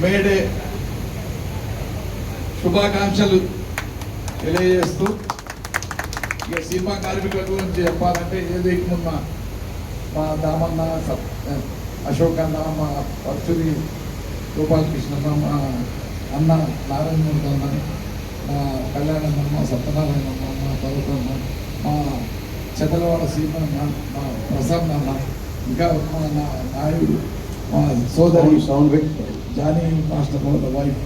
May Day శుభాకాంక్షలు తెలియజేస్తూ ఇక సినిమా కార్మికుల గురించి చెప్పాలంటే ఏదైనా మా దామన్న అశోక్ అన్న, మా పరచురి గోపాలకృష్ణ, మా అన్న నారాయణమూర్తి అన్న, మా కళ్యాణన్న, మా సత్యనారాయణమ్మ, మా పర్వతమ్మ, మా చెతలవాడ సీమన్న, మా ప్రసన్న అన్న, ఇంకా మా నాయుడు, మా సోదరి జానీ మాస్టర్ వాళ్ళ వైఫ్,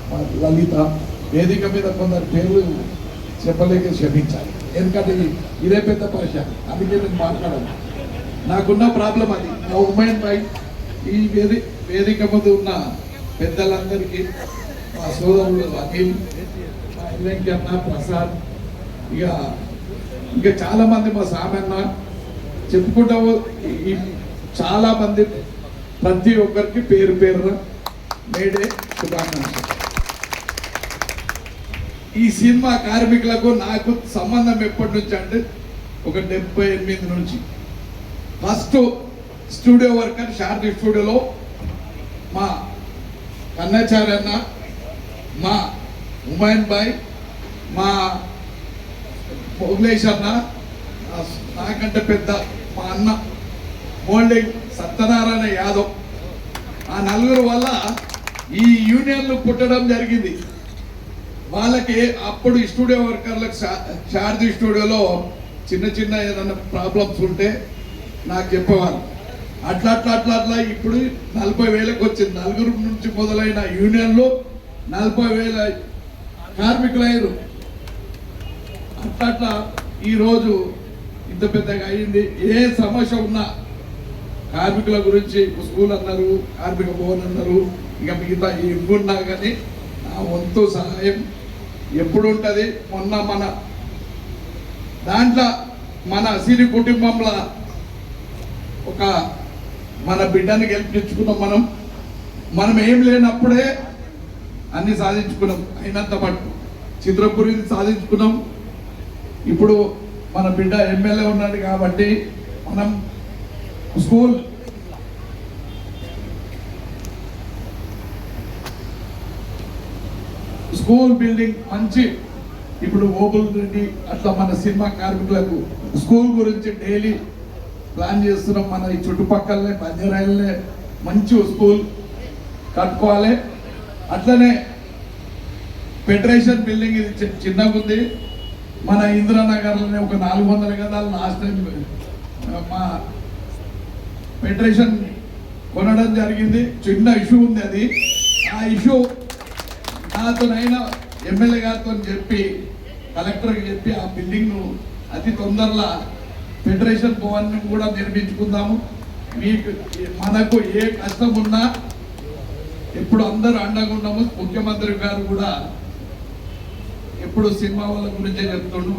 మా లలిత. వేదిక మీద కొందరు పేర్లు చెప్పలేక క్షమించాలి, ఎందుకంటే ఇదే పెద్ద పరిచయం, అందుకే నేను మాట్లాడాను. నాకున్న ప్రాబ్లం అది. నా ఉమెన్ రైట్ ఈ వేదిక ముందు ఉన్న పెద్దలందరికీ, మా సోదరులు అఖిల్, మా వెంకన్న, ప్రసాద్, ఇక చాలామంది, మా సామన్న చెప్పుకుంటా చాలామంది, ప్రతి ఒక్కరికి పేరు పేరున మేడే శుభాకాంక్షలు. ఈ సినిమా కార్మికులకు నాకు సంబంధం ఎప్పటి నుంచి అంటే ఒక 78 నుంచి. ఫస్ట్ స్టూడియో వర్కర్ శారది స్టూడియోలో మా కన్నాచార్య అన్న, మా హుమాయూన్ భాయ్, మా మొగలేష్ అన్న, నాకంటే పెద్ద మా అన్న మోల్డింగ్ సత్యనారాయణ యాదవ్, ఆ నలుగురు వల్ల ఈ యూనియన్లు పుట్టడం జరిగింది. వాళ్ళకి అప్పుడు స్టూడియో వర్కర్లకు శారది స్టూడియోలో చిన్న చిన్న ఏదైనా ప్రాబ్లమ్స్ ఉంటే నాకు చెప్పేవాళ్ళు. అట్లా ఇప్పుడు 40,000కి వచ్చింది. నలుగురు నుంచి మొదలైన యూనియన్లు 40,000 కార్మికులు అయ్యారు. అట్లా ఈరోజు ఇంత పెద్దగా అయింది. ఏ సమస్య ఉన్నా కార్మికుల గురించి స్కూల్ అన్నారు, కార్మిక భవన్ అన్నారు, ఇక మిగతా ఇవ్వన్నా కానీ నా వంతు సహాయం ఎప్పుడు ఉంటుంది. మొన్న మన దాంట్లో మన సిరి కుటుంబంలో ఒక మన బిడ్డని గెలిపించుకున్నాం. మనం ఏం లేనప్పుడే అన్ని సాధించుకున్నాం. అయినంత మటుకు చిత్రపురిని సాధించుకున్నాం. ఇప్పుడు మన బిడ్డ ఎమ్మెల్యే ఉన్నాడు కాబట్టి మనం స్కూల్ బిల్డింగ్ మంచి, ఇప్పుడు ఓబుల్ రెడ్డి అట్లా మన సినిమా కార్మికులకు స్కూల్ గురించి డైలీ ప్లాన్ చేస్తున్నాం. మన ఈ చుట్టుపక్కలనే బంజారాయిలనే మంచి స్కూల్ కట్టుకోవాలి. అట్లనే ఫెడరేషన్ బిల్డింగ్ ఇది చిన్నగా ఉంది. మన ఇందిరానగర్లోనే ఒక 400 గదాలు లాస్ట్ టైం మా ఫెడరేషన్ కొనడం జరిగింది. చిన్న ఇష్యూ ఉంది అది. ఆ ఇష్యూ నాతోనైనా ఎమ్మెల్యే గారితో చెప్పి, కలెక్టర్కి చెప్పి ఆ బిల్డింగ్ను అతి తొందరలో ఫెడరేషన్ భవన్ కూడా నిర్మించుకుందాము. మీకు మనకు ఏ కష్టం ఉన్నా ఎప్పుడు అందరూ అండగా ఉన్నాము. ముఖ్యమంత్రి గారు కూడా ఎప్పుడు సినిమా వాళ్ళ గురించే చెప్తుండు.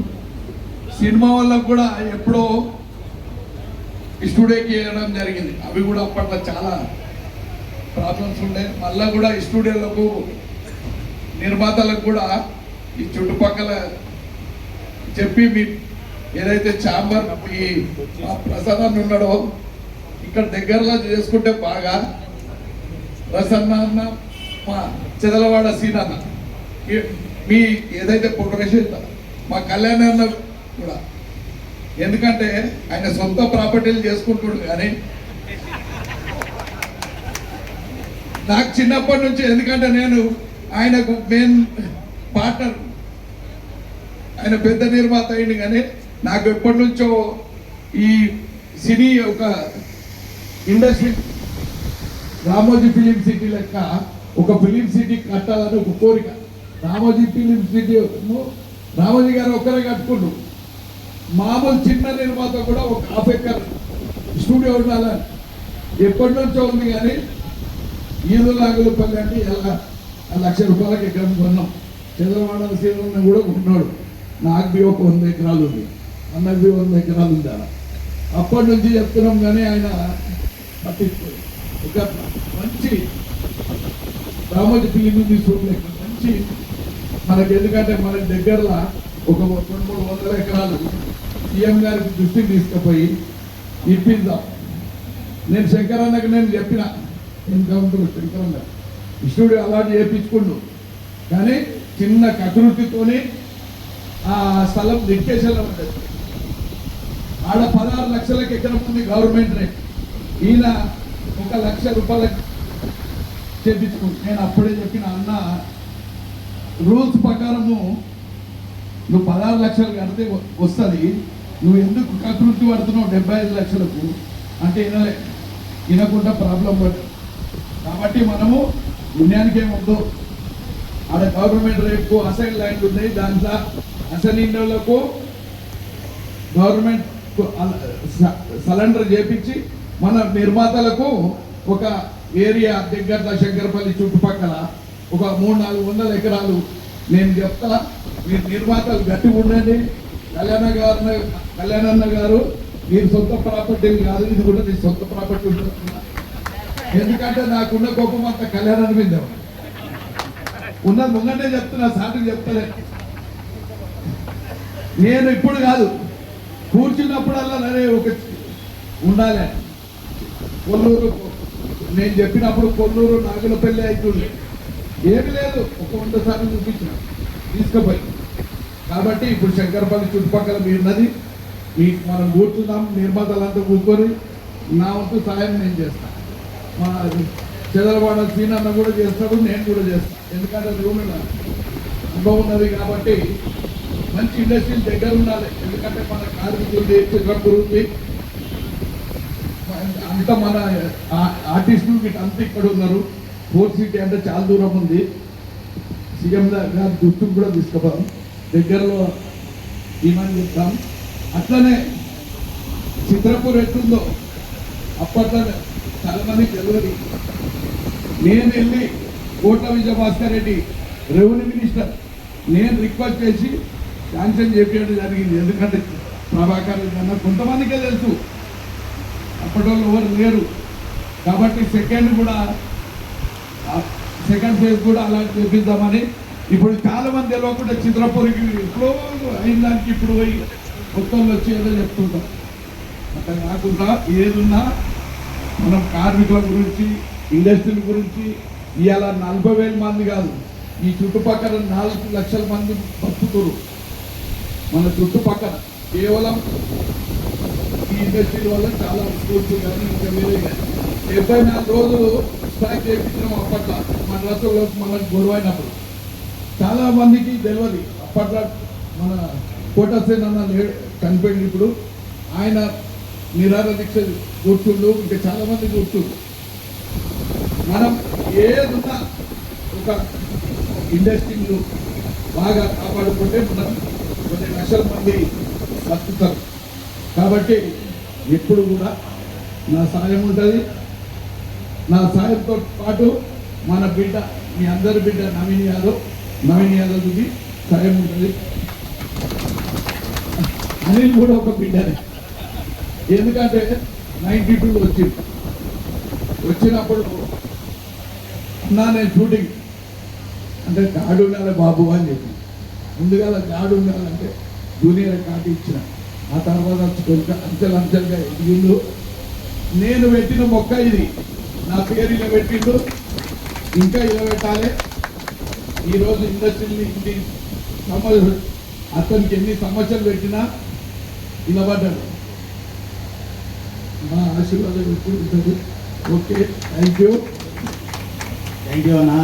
సినిమా వాళ్ళకు కూడా ఎప్పుడో స్టూడియోకి వేయడం జరిగింది. అవి కూడా అప్పట్లో చాలా ప్రాబ్లమ్స్ ఉండే. మళ్ళీ కూడా స్టూడియోలకు నిర్మాతలకు కూడా ఈ చుట్టుపక్కల చెప్పి మీ ఏదైతే ఛాంబర్ ఈ ప్రసన్న ఉన్నాడో ఇక్కడ దగ్గరలో చేసుకుంటే బాగా. ప్రసన్న అన్న, మా చెదలవాడ సీన్ అన్న, మీ ఏదైతే ఫోటోగ్రఫీ మా కళ్యాణ అన్న కూడా, ఎందుకంటే ఆయన సొంత ప్రాపర్టీలు చేసుకుంటుడు. కానీ నాకు చిన్నప్పటి నుంచి, ఎందుకంటే నేను ఆయనకు మెయిన్ పార్ట్నర్, ఆయన పెద్ద నిర్మాత అయింది. కానీ నాకు ఎప్పటి నుంచో ఈ సినీ ఒక ఇండస్ట్రీ, రామోజీ ఫిలిం సిటీ లెక్క ఒక ఫిలిం సిటీ కట్టాలని ఒక కోరిక. రామోజీ ఫిలిం సిటీ రామోజీ గారు ఒక్కరే కట్టుకుంటు. మామూలు చిన్న నిర్మాత కూడా ఒక 1/2 ఎకర్ స్టూడియో ఉండాలని ఎప్పటి నుంచో ఉంది. కానీ ఈదులాగులపల్లి అంటే ఎలా 1,00,000 రూపాయలకి ఎకరం కొన్నాం. చంద్రవాడ సీను కూడా ఉన్నాడు. నాకు ఒక 100 ఎకరాలు ఉంది, అన్నది 100 ఎకరాలు ఉంది. అలా అప్పటి నుంచి చెప్తున్నాం. కానీ ఆయన పట్టించుకోలేదు. ఒక మంచి రామోజీ ఫిలిం చూడలేక మంచి మనకి, ఎందుకంటే మన దగ్గరలో ఒక 200-300 ఎకరాలు సీఎం గారికి దృష్టికి తీసుకుపోయి ఇప్పిద్దాం. నేను శంకరన్నకి నేను చెప్పిన ఎన్కౌంటర్ శంకరన్న స్టూడియో అలాంటి చేయించుకుండు, కానీ చిన్న కకృతితోనే ఆ స్థలం లిటికేషన్లో ఉంటుంది. ఆడ 16 లక్షలకు ఎకరం ఉంది గవర్నమెంట్ రేట్, ఈయన 1 లక్ష రూపాయలకు చేయించుకుంటు. నేను అప్పుడే చెప్పిన అన్న, రూల్స్ ప్రకారము నువ్వు 16 లక్షలు కడితే వస్తుంది, నువ్వు ఎందుకు కకృతి పడుతున్నావు 75 లక్షలకు అంటే వినకుండా ప్రాబ్లం పడుతుంది. కాబట్టి మనము పుణ్యానికి ఏముందో, ఆడ గవర్నమెంట్ రేపు అసైన్ ల్యాండ్ ఉన్నాయి, దాంట్లో అసలు ఇండ్లకు గవర్నమెంట్ సరెండర్ చేపించి మన నిర్మాతలకు ఒక ఏరియా దగ్గర శంకరపల్లి చుట్టుపక్కల ఒక 300-400 ఎకరాలు నేను చెప్తా, మీరు నిర్మాతలు గట్టిగా ఉండండి. కళ్యాణన్న గారు మీరు సొంత ప్రాపర్టీలు కాదు, ఇది కూడా నీ సొంత ప్రాపర్టీ ఉంటుంది. ఎందుకంటే నాకున్న కోపం అంత కళ్యాణాన్ని మీద ఉన్నది ముంగంటే చెప్తున్నా, సాటికి చెప్తలే. నేను ఇప్పుడు కాదు, కూర్చున్నప్పుడల్లా నరే ఒక ఉండాలి. కొల్లూరు నేను చెప్పినప్పుడు కొల్లూరు నాగులపల్లి అవుతుంది, ఏమి లేదు, ఒక 100 సార్లు చూపించిన తీసుకుపోయి. కాబట్టి ఇప్పుడు శంకరపల్లి చుట్టుపక్కల మీరున్నది, మీకు మనం కూర్చుందాం, నిర్మాతలంతా కూర్చొని నా వంతు సాయం నేను చేస్తాను. మా చెదలవాడ సీనన్న కూడా చేస్తాడు, నేను కూడా చేస్తాను. ఎందుకంటే రూమ్లో అనుభవం ఉన్నది కాబట్టి మంచి ఇండస్ట్రీ దగ్గర ఉండాలి. ఎందుకంటే మన కార్మికులు చిత్రపూర్ ఉంది, అంత మన ఆర్టిస్టులు వీటి అంతా ఇక్కడ ఉన్నారు. 4 సిటీ అంటే చాలా దూరం ఉంది. సీఎం గారి దృష్టికి కూడా తీసుకుపోతాం, దగ్గరలో ఏమని చెప్తాం. అట్లనే చిత్రపూర్ ఎట్లుందో అప్పట్లో చాలా మందికి తెలియదు. నేను వెళ్ళి కోట్ల విజయభాస్కర్ రెడ్డి రెవెన్యూ మినిస్టర్, నేను రిక్వెస్ట్ చేసి శాంక్షన్ చేపించడం జరిగింది. ఎందుకంటే ప్రభాకర్ కన్నా కొంతమందికే తెలుసు, అప్పటి వాళ్ళు ఎవరు లేరు. కాబట్టి సెకండ్ ఫేజ్ కూడా అలాంటి చేపిద్దామని. ఇప్పుడు చాలా మంది తెలియకుండా చిత్రపూర్కి ఎప్పుడో అయిన దానికి ఇప్పుడు పోయి కొత్తలు వచ్చి ఏదో చెప్తుంటాం. అట్లా కాకుండా ఏదున్నా మనం కార్మికుల గురించి, ఇండస్ట్రీల గురించి, ఇవాళ 40,000 మంది కాదు, ఈ చుట్టుపక్కల 4 లక్షల మంది బతుకుతారు మన చుట్టుపక్కల. కేవలం ఈ ఇండస్ట్రీ వల్ల చాలా స్కూల్స్ కానీ ఇంకా వేరే కానీ 74 రోజులు స్ట్రైక్ చేయించడం అప్పట్లో మన రాష్ట్రంలో మనకు గొడవైనప్పుడు. చాలా మందికి తెలియదు. అప్పట్లో మన కోటసేన చనిపోయింది, ఇప్పుడు ఆయన నిరాహార దీక్ష కూర్చుండు, ఇంకా చాలా మంది కూర్చుండు. మనం ఏదున్నా ఒక ఇండస్ట్రీలు బాగా కాపాడుకుంటే మనం కొన్ని లక్షల మంది బతుకుతారు. కాబట్టి ఎప్పుడు కూడా నా సాయం ఉంటుంది. నా సాయంతో పాటు మన బిడ్డ, మీ అందరి బిడ్డ నవీన్ యాదవ్కి సాయం ఉంటుంది. అనిల్ కూడా ఒక బిడ్డనే. ఎందుకంటే 92లో వచ్చినప్పుడు నేను షూటింగ్ అంటే గాడు ఉండాలి బాబు అని చెప్పి, ముందుగా గాడు ఉండాలంటే జూనియర్ కాటి ఇచ్చిన. ఆ తర్వాత అంచెలంచెలుగా ఎదిగిండు. నేను పెట్టిన మొక్క ఇది, నా పేరు ఇలా పెట్టిండు, ఇంకా ఇలా పెట్టాలి. ఈరోజు ఇండస్ట్రీని ఇన్ని అతనికి ఎన్ని సమస్యలు పెట్టినా నిలబడ్డాడు. మా ఆశీర్వాదం ఎప్పుడు ఉంటుంది. ఓకే, థ్యాంక్ యూ అన్న.